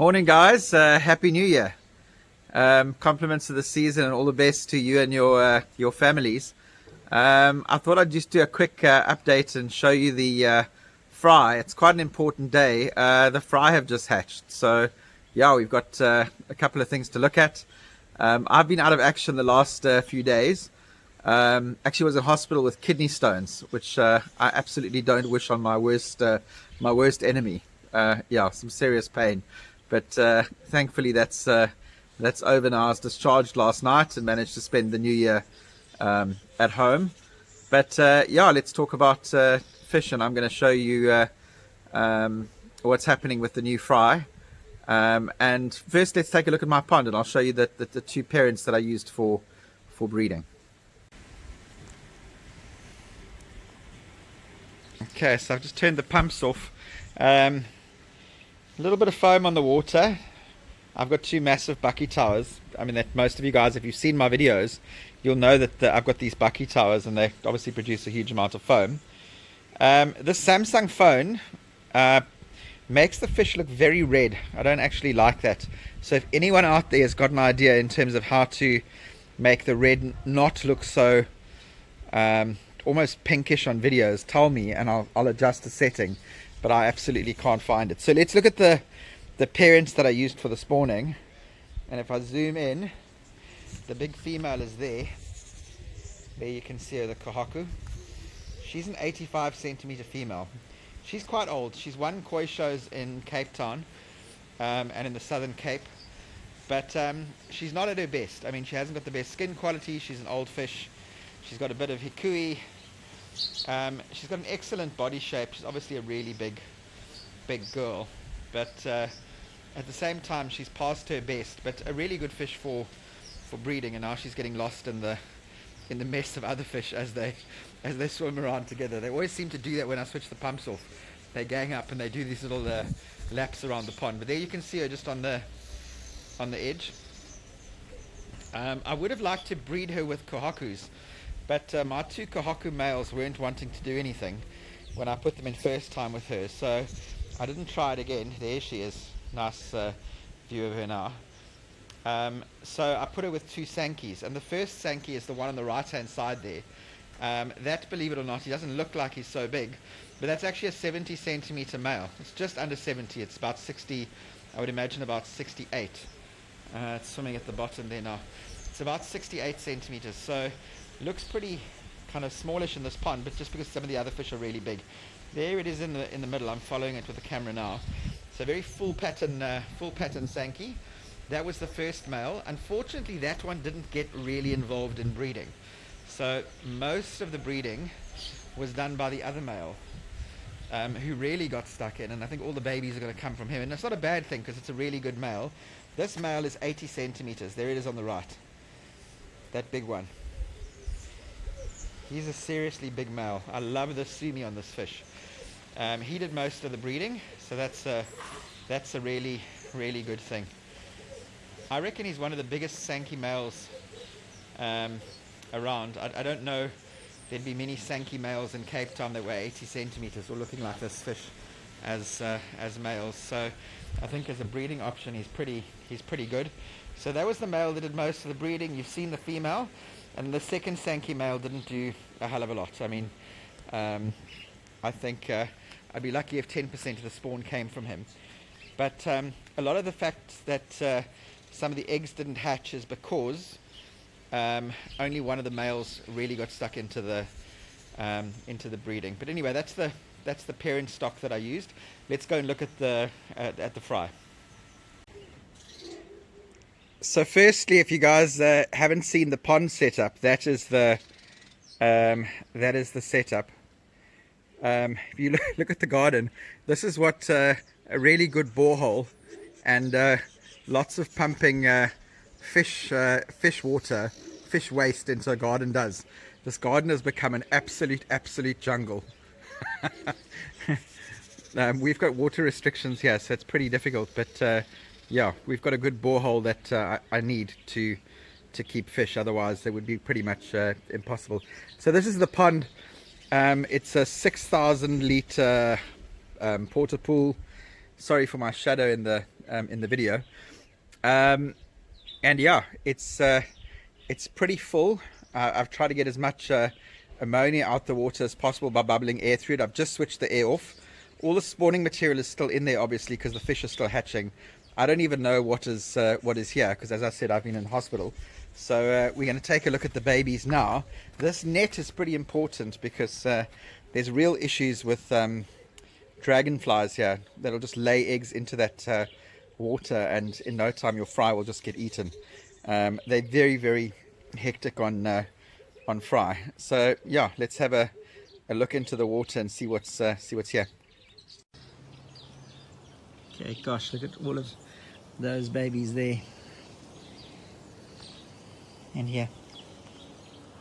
Morning, guys. Happy New Year. Compliments of the season and all the best to you and your families. I thought I'd just do a quick update and show you the fry. It's quite an important day. The fry have just hatched, so yeah, we've got a couple of things to look at. I've been out of action the last few days. Actually, was in hospital with kidney stones, which I absolutely don't wish on my worst enemy. Yeah, some serious pain. But thankfully, that's over now. I was discharged last night and managed to spend the new year at home. But yeah, let's talk about fish, and I'm going to show you what's happening with the new fry. And first, let's take a look at my pond, and I'll show you the two parents that I used for breeding. Okay, so I've just turned the pumps off. A little bit of foam on the water. I've got two massive bucky towers. I mean, that most of you guys, if you've seen my videos, you'll know that I've got these bucky towers, and they obviously produce a huge amount of foam. This Samsung phone makes the fish look very red. I don't actually like that. So if anyone out there has got an idea in terms of how to make the red not look so almost pinkish on videos, tell me, and I'll adjust the setting. But I absolutely can't find it. So let's look at the parents that I used for the spawning. And if I zoom in, the big female is there. There you can see her, the Kohaku. She's an 85 centimeter female. She's quite old. She's won koi shows in Cape Town and in the Southern Cape. But she's not at her best. I mean, she hasn't got the best skin quality. She's an old fish. She's got a bit of hikui. She's got an excellent body shape. She's obviously a really big girl, but at the same time she's past her best, but a really good fish for breeding. And now she's getting lost in the mess of other fish as they swim around together. They always seem to do that when I switch the pumps off. They gang up and they do these little laps around the pond. But there you can see her just on the edge. I would have liked to breed her with Kohakus, but my two Kohaku males weren't wanting to do anything when I put them in first time with her, so I didn't try it again. There she is. Nice view of her now. So I put her with two Sankeys, and the first Sankey is the one on the right hand side there. That, believe it or not, he doesn't look like he's so big, but that's actually a 70 centimeter male. It's just under 70. It's about 60, I would imagine about 68. It's swimming at the bottom there now. It's about 68 centimeters, so looks pretty kind of smallish in this pond, but just because some of the other fish are really big. There it is in the middle. I'm following it with the camera now. So very full pattern Sankey. That was the first male. Unfortunately, that one didn't get really involved in breeding. So most of the breeding was done by the other male, who really got stuck in, and I think all the babies are going to come from him. And it's not a bad thing because it's a really good male. This male is 80 centimeters. There it is on the right. That big one. He's a seriously big male. I love the sumi on this fish. He did most of the breeding, so that's a really, really good thing. I reckon he's one of the biggest Sankey males around. I don't know there'd be many Sankey males in Cape Town that were 80 centimeters or looking like this fish as males. So I think as a breeding option, he's pretty good. So that was the male that did most of the breeding. You've seen the female. And the second Sankey male didn't do a hell of a lot. I mean, I think I'd be lucky if 10% of the spawn came from him. But a lot of the fact that some of the eggs didn't hatch is because only one of the males really got stuck into the breeding. But anyway, that's the parent stock that I used. Let's go and look at the fry. So firstly, if you guys haven't seen the pond setup, that is the setup. If you look at the garden, this is what a really good borehole and lots of pumping fish water, fish waste into a garden does. This garden has become an absolute jungle. We've got water restrictions here, so it's pretty difficult, but yeah, we've got a good borehole that I need to keep fish. Otherwise, they would be pretty much impossible. So this is the pond. It's a 6,000 liter porta pool. Sorry for my shadow in the in the video. And yeah, it's pretty full. I've tried to get as much ammonia out the water as possible by bubbling air through it. I've just switched the air off. All the spawning material is still in there, obviously, because the fish are still hatching. I don't even know what is here, because as I said, I've been in hospital. So we're going to take a look at the babies now. This net is pretty important because there's real issues with dragonflies here that'll just lay eggs into that water, and in no time your fry will just get eaten. They're very, very hectic on fry. So yeah, let's have a look into the water and see what's here. Okay, gosh, look at all of those babies there. And here,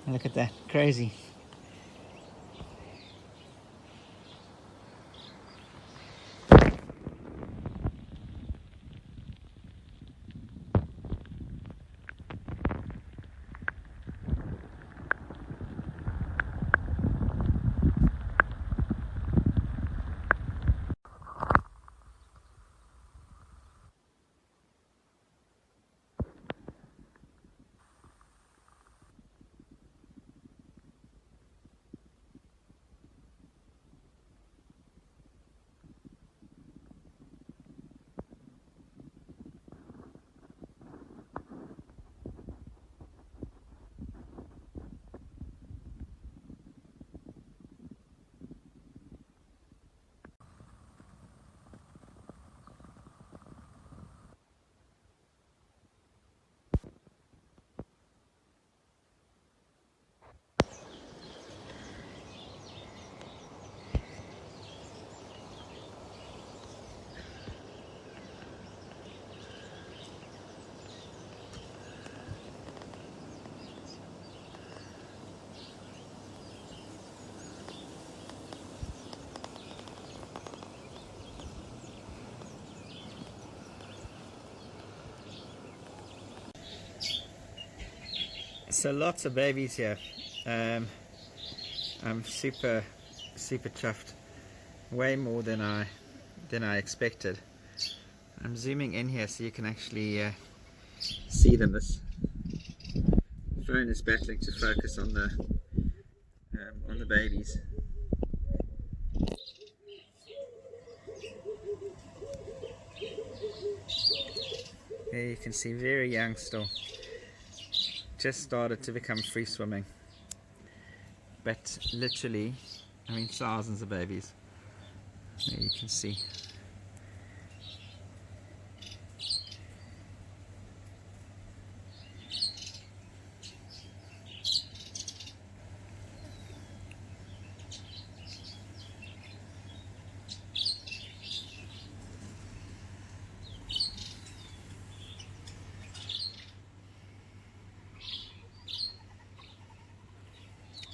look at that, crazy. So lots of babies here. I'm super chuffed. Way more than I expected. I'm zooming in here so you can actually see them. This phone is battling to focus on the babies. There you can see, very young still. Just started to become free swimming, but literally, I mean, thousands of babies. There you can see.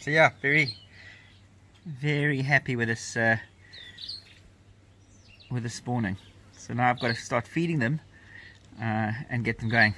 So yeah, very happy with this spawning. So now I've got to start feeding them and get them going.